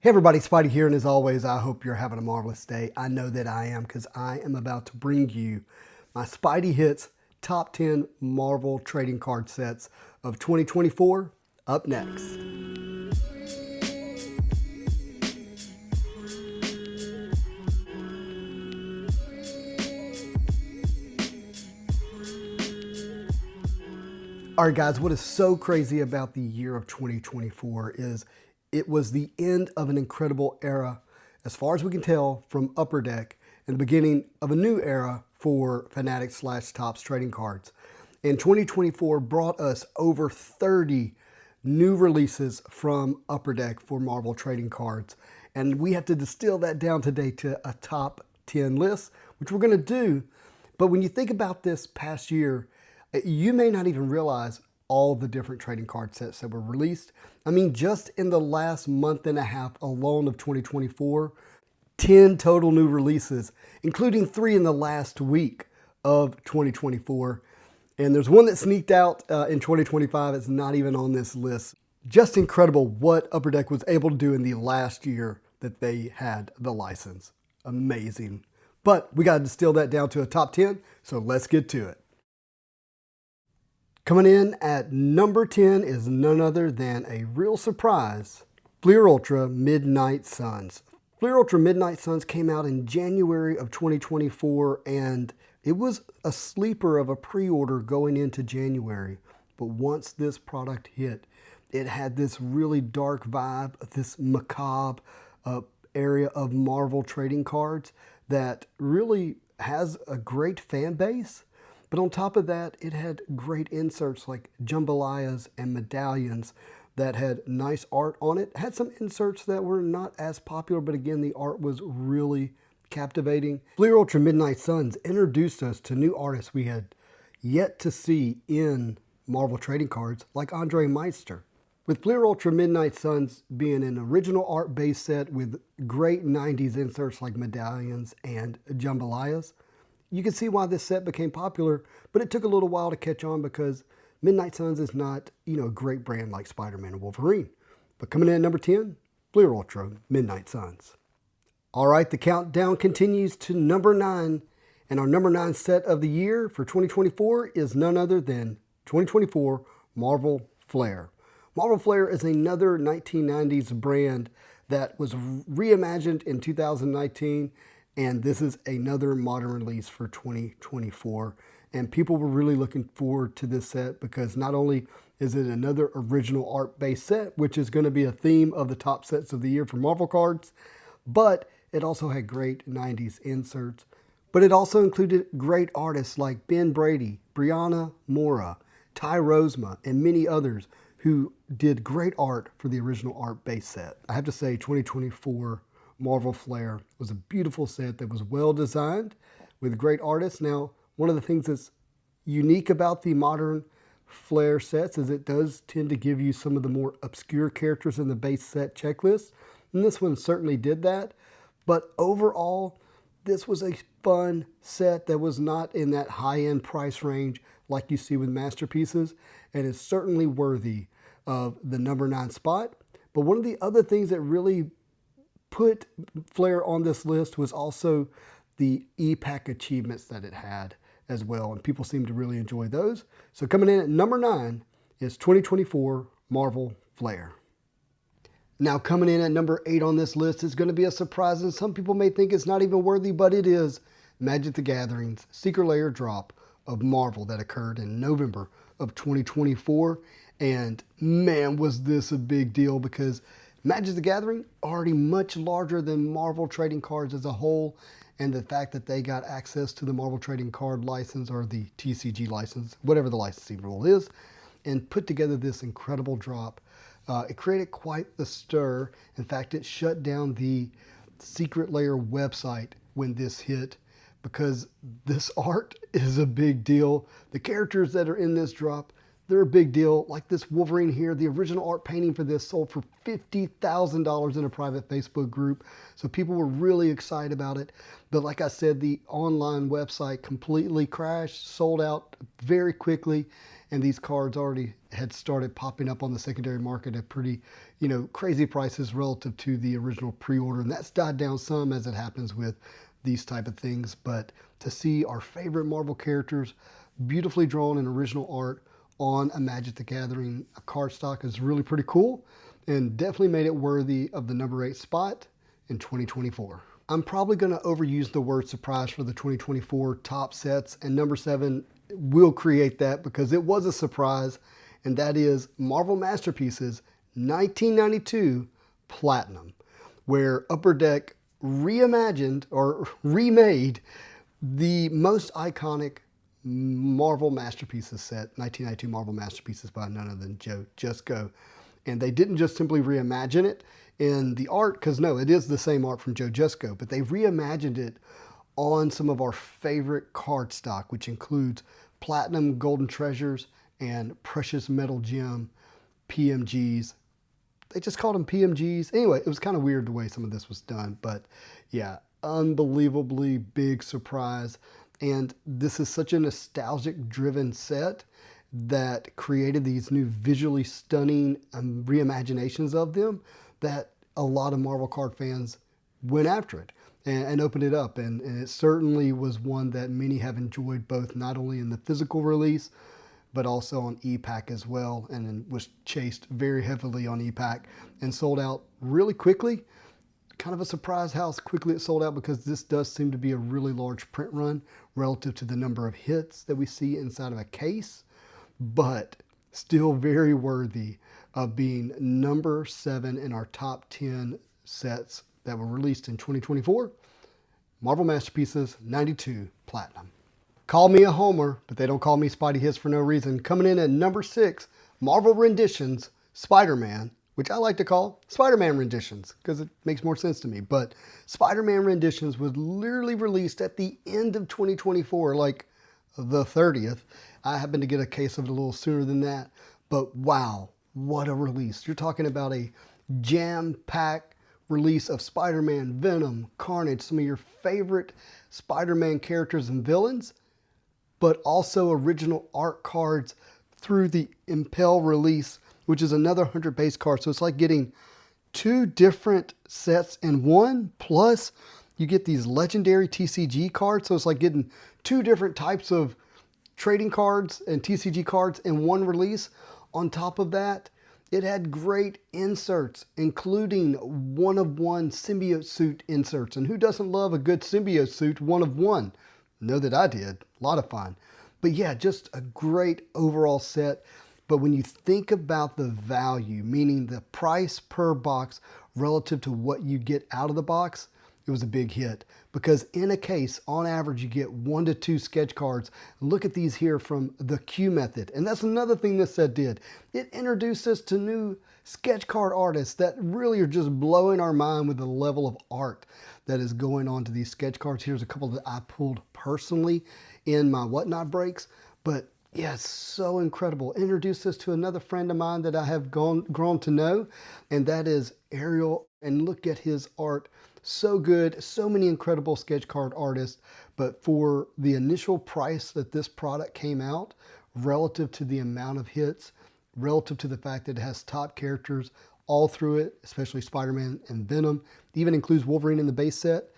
Hey everybody, Spidey here, and as always, I hope you're having a marvelous day. I know that I am because I am about to bring you my Spidey Hits Top 10 Marvel Trading Card Sets of 2024 up next. All right, guys, what is so crazy about the year of 2024 is it was the end of an incredible era, as far as we can tell, from Upper Deck, and the beginning of a new era for Fanatics/Topps trading cards. And 2024 brought us over 30 new releases from Upper Deck for Marvel trading cards. And we have to distill that down today to a top 10 list, which we're going to do. But when you think about this past year, you may not even realize all the different trading card sets that were released. I mean, just in the last month and a half alone of 2024, 10 total new releases, including 3 in the last week of 2024. And there's one that sneaked out in 2025. It's not even on this list. Just incredible what Upper Deck was able to do in the last year that they had the license. Amazing. But we got to distill that down to a top 10, so let's get to it. Coming in at number 10 is none other than a real surprise, Flair Ultra Midnight Suns. Flair Ultra Midnight Suns came out in January of 2024, and it was a sleeper of a pre-order going into January. But once this product hit, it had this really dark vibe, this macabre area of Marvel trading cards that really has a great fan base. But on top of that, it had great inserts like jambalayas and medallions that had nice art on it. Had some inserts that were not as popular, but again, the art was really captivating. Flair Ultra Midnight Suns introduced us to new artists we had yet to see in Marvel trading cards, like Andre Meister. With Flair Ultra Midnight Suns being an original art base set with great 90s inserts like medallions and jambalayas, you can see why this set became popular, but it took a little while to catch on because Midnight Suns is not, a great brand like Spider-Man and Wolverine. But coming in at number 10, Flair Ultra Midnight Suns. All right, the countdown continues to number 9, and our number 9 set of the year for 2024 is none other than 2024 Marvel Flair. Marvel Flair is another 1990s brand that was reimagined in 2019. And this is another modern release for 2024. And people were really looking forward to this set because not only is it another original art-based set, which is going to be a theme of the top sets of the year for Marvel cards, but it also had great 90s inserts. But it also included great artists like Ben Brady, Brianna Mora, Ty Rosema, and many others who did great art for the original art-based set. I have to say, 2024 Marvel Flair was a beautiful set that was well designed with great artists. Now, one of the things that's unique about the modern Flair sets is it does tend to give you some of the more obscure characters in the base set checklist. And this one certainly did that. But overall, this was a fun set that was not in that high-end price range like you see with Masterpieces, and is certainly worthy of the number 9 spot. But one of the other things that really put Flair on this list was also the e-pack achievements that it had as well, and people seem to really enjoy those. So coming in at number 9 is 2024 Marvel Flair. Now coming in at number 8 on this list is going to be a surprise, and some people may think it's not even worthy, but it is. Magic the Gathering's Secret Lair drop of Marvel that occurred in November of 2024, and man, was this a big deal because Magic the Gathering already much larger than Marvel trading cards as a whole, and the fact that they got access to the Marvel trading card license or the TCG license, whatever the licensing rule is, and put together this incredible drop. It created quite the stir. In fact, it shut down the Secret Lair website when this hit because this art is a big deal. The characters that are in this drop, they're a big deal. Like this Wolverine here, the original art painting for this sold for $50,000 in a private Facebook group. So people were really excited about it. But like I said, the online website completely crashed, sold out very quickly. and these cards already had started popping up on the secondary market at pretty, crazy prices relative to the original pre-order, and that's died down some as it happens with these type of things. But to see our favorite Marvel characters beautifully drawn in original art on a Magic the Gathering cardstock is really pretty cool, and definitely made it worthy of the number 8 spot in 2024. I'm probably going to overuse the word surprise for the 2024 top sets, and number 7 will create that because it was a surprise, and that is Marvel Masterpieces 1992 Platinum, where Upper Deck reimagined or remade the most iconic Marvel Masterpieces set, 1992 Marvel Masterpieces by none other than Joe Jusko. And they didn't just simply reimagine it in the art, because no, it is the same art from Joe Jusko, but they reimagined it on some of our favorite cardstock, which includes Platinum Golden Treasures and Precious Metal Gem PMGs. They just called them PMGs. Anyway, it was kind of weird the way some of this was done, but yeah, unbelievably big surprise. And this is such a nostalgic driven set that created these new visually stunning reimaginations of them that a lot of Marvel card fans went after it and opened it up. And it certainly was one that many have enjoyed, both not only in the physical release, but also on e-Pack as well, and was chased very heavily on e-Pack and sold out really quickly. Kind of a surprise how quickly it sold out, because this does seem to be a really large print run relative to the number of hits that we see inside of a case, but still very worthy of being number 7 in our top 10 sets that were released in 2024. Marvel Masterpieces 92 Platinum. Call me a homer, but they don't call me Spidey Hits for no reason. Coming in at number 6, Marvel Renditions Spider-Man, which I like to call Spider-Man Renditions because it makes more sense to me. But Spider-Man Renditions was literally released at the end of 2024, like the 30th. I happened to get a case of it a little sooner than that. But wow, what a release. You're talking about a jam-packed release of Spider-Man, Venom, Carnage, some of your favorite Spider-Man characters and villains, but also original art cards through the Impel release, which is another 100 base card. So it's like getting 2 different sets in one, plus you get these legendary TCG cards. So it's like getting 2 different types of trading cards and TCG cards in one release. On top of that, it had great inserts, including one-of-one symbiote suit inserts. And who doesn't love a good symbiote suit one-of-one? Know that I did. A lot of fun. But yeah, just a great overall set. But when you think about the value, meaning the price per box relative to what you get out of the box, it was a big hit. Because in a case, on average, you get 1 to 2 sketch cards. Look at these here from the Q method. And that's another thing this set did. It introduced us to new sketch card artists that really are just blowing our mind with the level of art that is going on to these sketch cards. Here's a couple that I pulled personally in my Whatnot breaks. But yeah, it's so incredible. Introduced us to another friend of mine that I have grown to know, and that is Ariel. And look at his art. So good, so many incredible sketch card artists, but for the initial price that this product came out, relative to the amount of hits, relative to the fact that it has top characters all through it, especially Spider-Man and Venom, even includes Wolverine in the base set,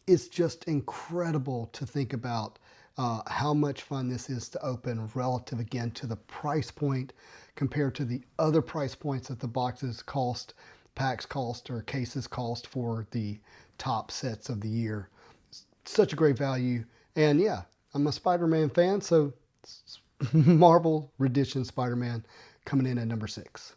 it's just incredible to think about how much fun this is to open relative, again, to the price point compared to the other price points that the boxes cost, packs cost, or cases cost for the top sets of the year. Such a great value. And yeah, I'm a Spider-Man fan, so Marvel Renditions Spider-Man coming in at number 6.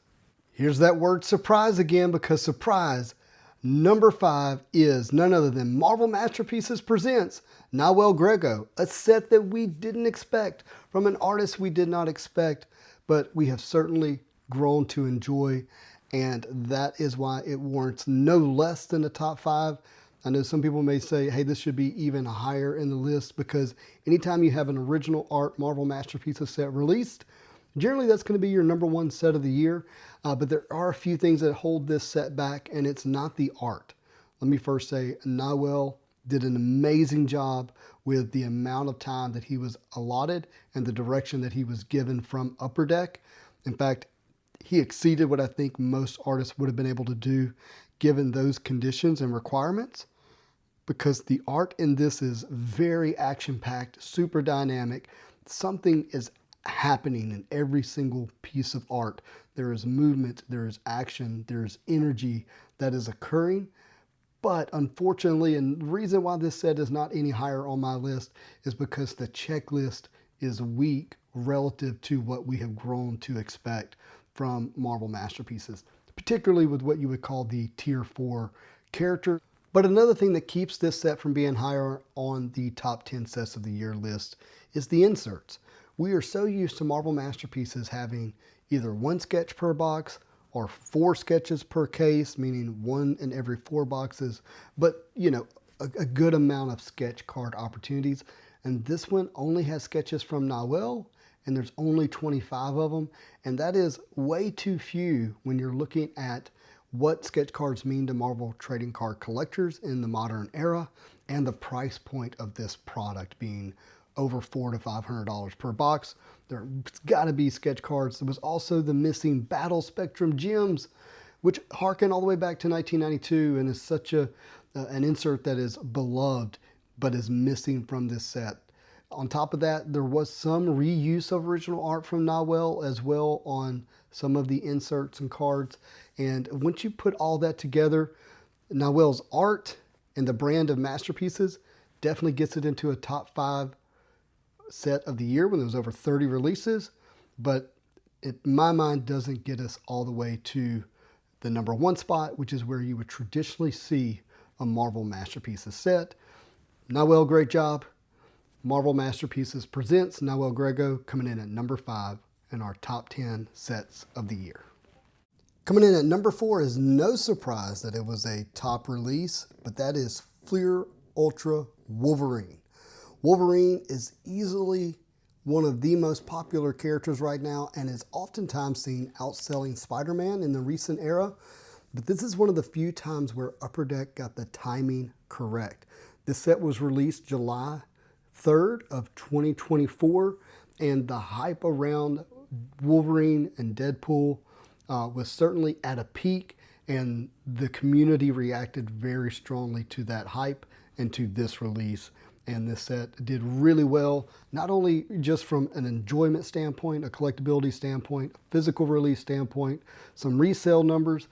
Here's that word surprise again, because surprise, number 5 is none other than Marvel Masterpieces presents Nahuel Grego, a set that we didn't expect from an artist we did not expect, but we have certainly grown to enjoy. And that is why it warrants no less than the top 5. I know some people may say, hey, this should be even higher in the list, because anytime you have an original art Marvel Masterpieces set released, generally that's going to be your number 1 set of the year. But there are a few things that hold this set back, and it's not the art. Let me first say, Nahuel did an amazing job with the amount of time that he was allotted and the direction that he was given from Upper Deck. In fact, he exceeded what I think most artists would have been able to do given those conditions and requirements, because the art in this is very action-packed, super dynamic. Something is happening in every single piece of art. There is movement, there is action, there is energy that is occurring. But unfortunately, and the reason why this set is not any higher on my list is because the checklist is weak relative to what we have grown to expect from Marvel Masterpieces, particularly with what you would call the Tier 4 character. But another thing that keeps this set from being higher on the top 10 sets of the year list is the inserts. We are so used to Marvel Masterpieces having either one sketch per box or 4 sketches per case, meaning 1 in every 4 boxes, but a good amount of sketch card opportunities. And this one only has sketches from Nahuel, and there's only 25 of them, and that is way too few when you're looking at what sketch cards mean to Marvel trading card collectors in the modern era, and the price point of this product being over $400 to $500 per box. There's got to be sketch cards. There was also the missing Battle Spectrum gems, which harken all the way back to 1992 and is such an insert that is beloved but is missing from this set. On top of that, there was some reuse of original art from Nahuel as well on some of the inserts and cards. And once you put all that together, Nahuel's art and the brand of Masterpieces definitely gets it into a top 5 set of the year when there was over 30 releases, but in my mind doesn't get us all the way to the number 1 spot, which is where you would traditionally see a Marvel Masterpieces set. Nahuel, great job. Marvel Masterpieces presents Nahuel Grego, coming in at number 5 in our top 10 sets of the year. Coming in at number 4 is no surprise that it was a top release, but that is Flair Ultra Wolverine. Wolverine is easily one of the most popular characters right now and is oftentimes seen outselling Spider-Man in the recent era. But this is one of the few times where Upper Deck got the timing correct. This set was released July 3rd of 2024, and the hype around Wolverine and Deadpool was certainly at a peak, and the community reacted very strongly to that hype and to this release. And this set did really well, not only just from an enjoyment standpoint, a collectability standpoint, a physical release standpoint, some resale numbers,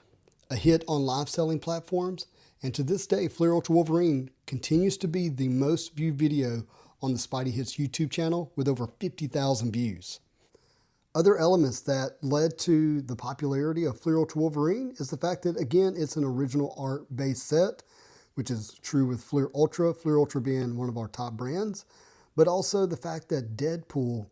a hit on live selling platforms, and to this day, Flair Ultra Wolverine continues to be the most viewed video on the Spidey Hits YouTube channel with over 50,000 views. Other elements that led to the popularity of Flair Ultra Wolverine is the fact that, again, it's an original art-based set, which is true with Flair Ultra being one of our top brands, but also the fact that Deadpool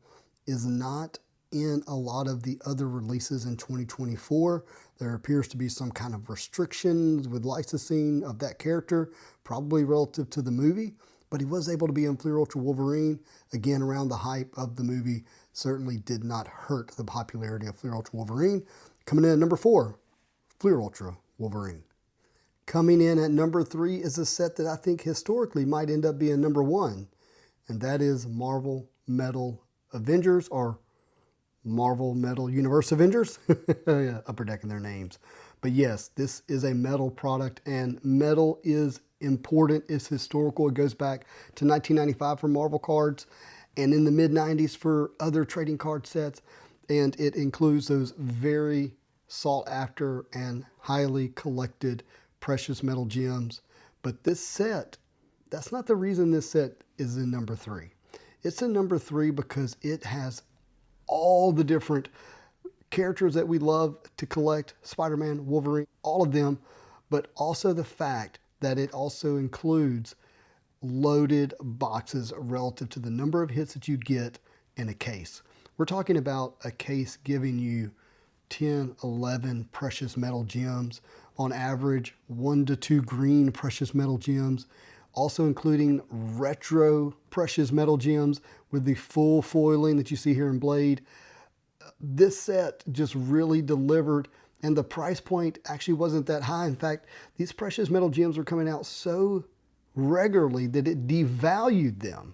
is not in a lot of the other releases in 2024. There appears to be some kind of restrictions with licensing of that character, probably relative to the movie, but he was able to be in Flair Ultra Wolverine. Again, around the hype of the movie certainly did not hurt the popularity of Flair Ultra Wolverine. Coming in at number 4, Flair Ultra Wolverine. Coming in at number 3 is a set that I think historically might end up being number 1, and that is Marvel Metal Avengers, or Marvel Metal Universe Avengers. Yeah, Upper Deck in their names. But yes, this is a metal product, and metal is important. It's historical. It goes back to 1995 for Marvel cards, and in the mid-90s for other trading card sets, and it includes those very sought after and highly collected precious metal gems. But this set, that's not the reason this set is in number 3. It's in number 3 because it has all the different characters that we love to collect, Spider-Man, Wolverine, all of them, but also the fact that it also includes loaded boxes relative to the number of hits that you'd get in a case. We're talking about a case giving you 10, 11 precious metal gems, on average 1 to 2 green precious metal gems, also including retro precious metal gems with the full foiling that you see here in Blade. This set just really delivered, and the price point actually wasn't that high. In fact, these precious metal gems were coming out so regularly that it devalued them.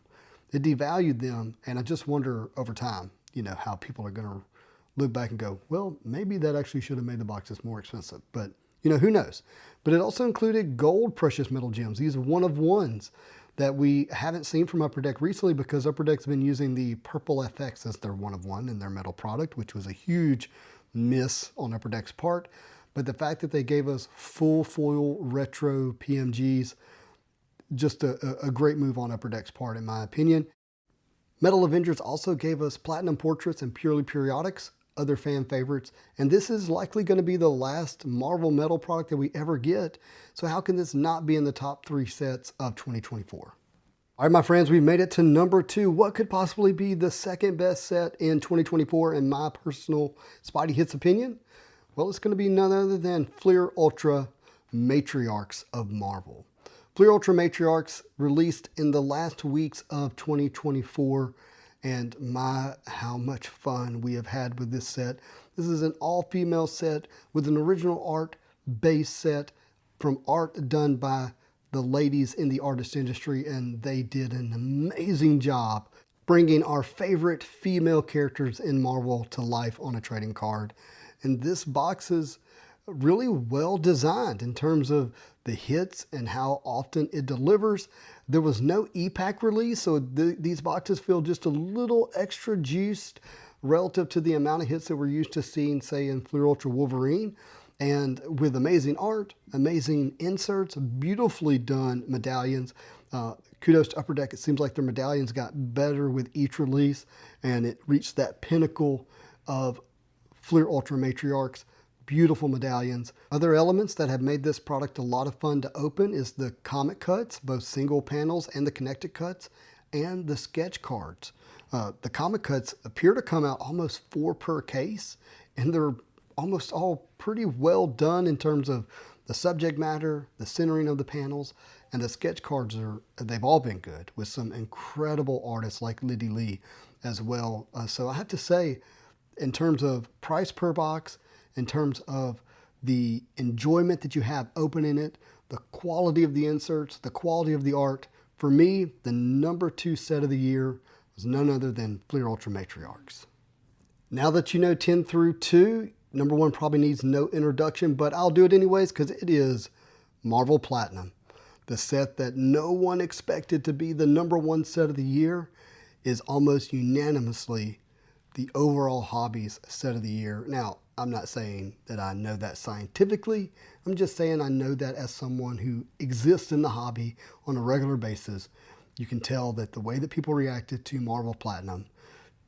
It devalued them, and I just wonder over time, how people are going to look back and go, well, maybe that actually should have made the boxes more expensive. But, who knows? But it also included gold precious metal gems. These are one of ones that we haven't seen from Upper Deck recently because Upper Deck's been using the Purple FX as their one of one in their metal product, which was a huge miss on Upper Deck's part. But the fact that they gave us full foil retro PMGs, just a great move on Upper Deck's part, in my opinion. Metal Avengers also gave us Platinum Portraits and Purely Periodics, other fan favorites. And this is likely going to be the last Marvel Metal product that we ever get. So how can this not be in the top 3 sets of 2024? All right, my friends, we've made it to number 2. What could possibly be the second best set in 2024 in my personal Spidey Hits opinion? Well, it's going to be none other than Flair Ultra Matriarchs of Marvel. Flair Ultra Matriarchs released in the last weeks of 2024, and how much fun we have had with this set. This is an all-female set with an original art base set from art done by the ladies in the artist industry, and they did an amazing job bringing our favorite female characters in Marvel to life on a trading card. And this box is really well designed in terms of the hits and how often it delivers. There was no e-pack release, so these boxes feel just a little extra juiced relative to the amount of hits that we're used to seeing, say, in Flair Ultra Wolverine. And with amazing art, amazing inserts, beautifully done medallions. Kudos to Upper Deck. It seems like their medallions got better with each release, and it reached that pinnacle of Flair Ultra Matriarchs. Beautiful medallions. Other elements that have made this product a lot of fun to open is the comic cuts, both single panels and the connected cuts, and the sketch cards. The comic cuts appear to come out almost 4 per case, and they're almost all pretty well done in terms of the subject matter, the centering of the panels, and the sketch cards they've all been good with some incredible artists like Liddy Lee as well. So I have to say, in terms of price per box, in terms of the enjoyment that you have opening it, the quality of the inserts, the quality of the art, for me, the number 2 set of the year was none other than Flair Ultra Matriarchs. Now that you know 10 through 2, number 1 probably needs no introduction, but I'll do it anyways because it is Marvel Platinum. The set that no one expected to be the number 1 set of the year is almost unanimously the overall hobbies set of the year. Now, I'm not saying that I know that scientifically. I'm just saying I know that as someone who exists in the hobby on a regular basis. You can tell that the way that people reacted to Marvel Platinum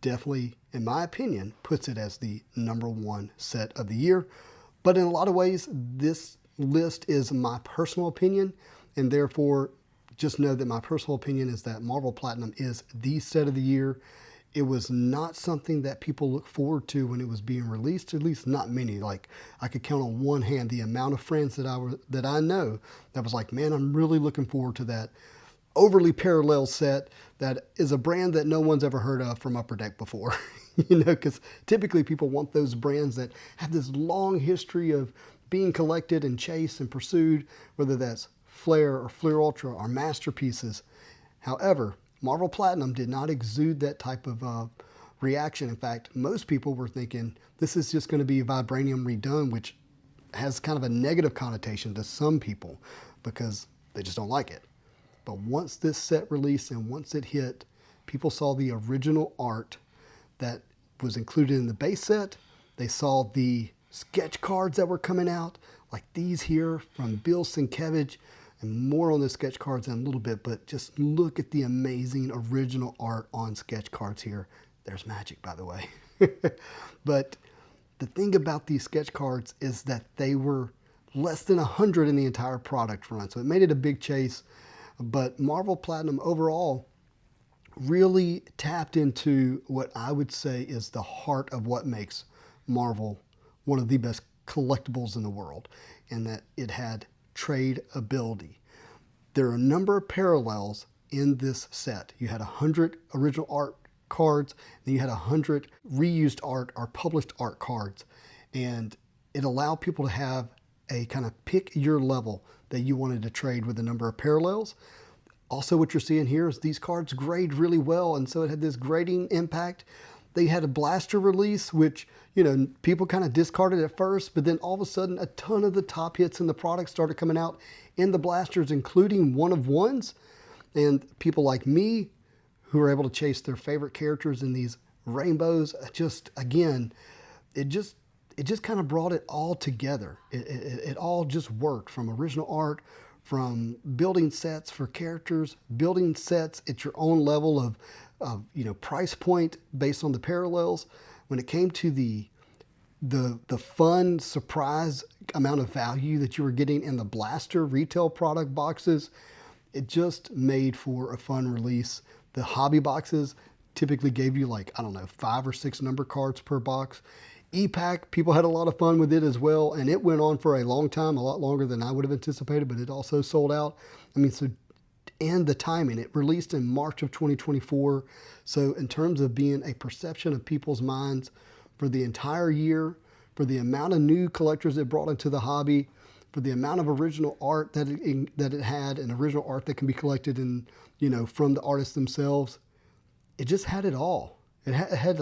definitely, in my opinion, puts it as the number 1 set of the year. But in a lot of ways, this list is my personal opinion, and therefore just know that my personal opinion is that Marvel Platinum is the set of the year. It was not something that people look forward to when it was being released, at least not many. Like, I could count on one hand the amount of friends that I know that was like, man, I'm really looking forward to that overly parallel set that is a brand that no one's ever heard of from Upper Deck before. Because typically people want those brands that have this long history of being collected and chased and pursued, whether that's Flair or Flair Ultra or masterpieces. However, Marvel Platinum did not exude that type of reaction. In fact, most people were thinking this is just going to be Vibranium redone, which has kind of a negative connotation to some people because they just don't like it. But once this set released and once it hit, people saw the original art that was included in the base set. They saw the sketch cards that were coming out, like these here from Bill Sienkiewicz, and more on the sketch cards in a little bit, but just look at the amazing original art on sketch cards here. There's magic, by the way. But the thing about these sketch cards is that they were less than 100 in the entire product run, so it made it a big chase. But Marvel Platinum overall really tapped into what I would say is the heart of what makes Marvel one of the best collectibles in the world, and that it had trade ability. There are a number of parallels in this set. You had 100 original art cards, then you had 100 reused art or published art cards, and it allowed people to have a kind of pick your level. that you wanted to trade with a number of parallels. Also, what you're seeing here is these cards grade really well, and so it had this grading impact. They had a blaster release, which, you know, people kind of discarded at first, but then all of a sudden a ton of the top hits in the product started coming out in the blasters, including one-of-ones. And people like me who are able to chase their favorite characters in these rainbows, again, it just kind of brought it all together. It all just worked, from original art, from building sets for characters, building sets at your own level of price point based on the parallels. When it came to the fun surprise amount of value that you were getting in the blaster retail product boxes, it just made for a fun release. The hobby boxes typically gave you 5 or 6 number cards per box. E-Pack, people had a lot of fun with it as well, and it went on for a long time, a lot longer than I would have anticipated, but it also sold out. And the timing, it released in March of 2024. So in terms of being a perception of people's minds for the entire year, for the amount of new collectors it brought into the hobby, for the amount of original art that it had, and original art that can be collected in, from the artists themselves, it just had it all. It had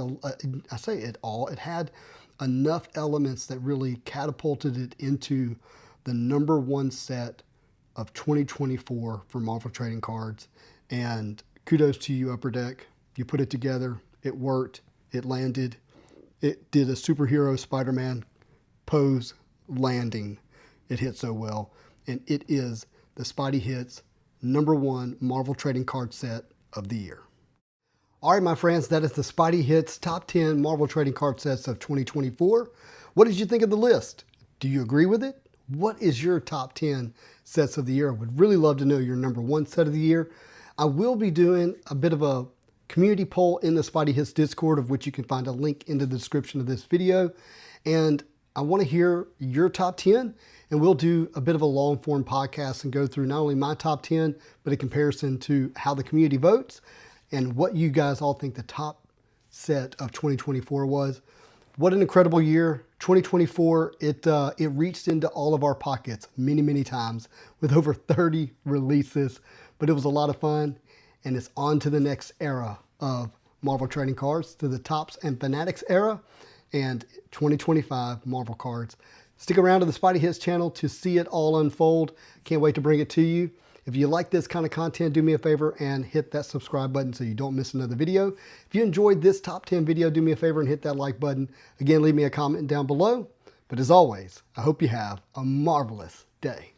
enough elements that really catapulted it into the #1 set of 2024 for Marvel Trading Cards. And kudos to you, Upper Deck. You put it together. It worked. It landed. It did a superhero Spider-Man pose landing. It hit so well. And it is the Spidey Hits #1 Marvel Trading Card set of the year. All right, my friends, that is the Spidey Hits Top 10 Marvel Trading Card Sets of 2024. What did you think of the list? Do you agree with it? What is your top 10 sets of the year? I would really love to know your #1 set of the year. I will be doing a bit of a community poll in the Spidey Hits Discord, of which you can find a link in the description of this video. And I want to hear your top 10, and we'll do a bit of a long form podcast and go through not only my top 10, but a comparison to how the community votes and what you guys all think the top set of 2024 was. What an incredible year. 2024, it reached into all of our pockets many, many times with over 30 releases, but it was a lot of fun, and it's on to the next era of Marvel Trading Cards, to the Topps and Fanatics era, and 2025 Marvel Cards. Stick around to the Spidey Hits channel to see it all unfold. Can't wait to bring it to you. If you like this kind of content, do me a favor and hit that subscribe button so you don't miss another video. If you enjoyed this top 10 video, do me a favor and hit that like button. Again, leave me a comment down below. But as always, I hope you have a marvelous day.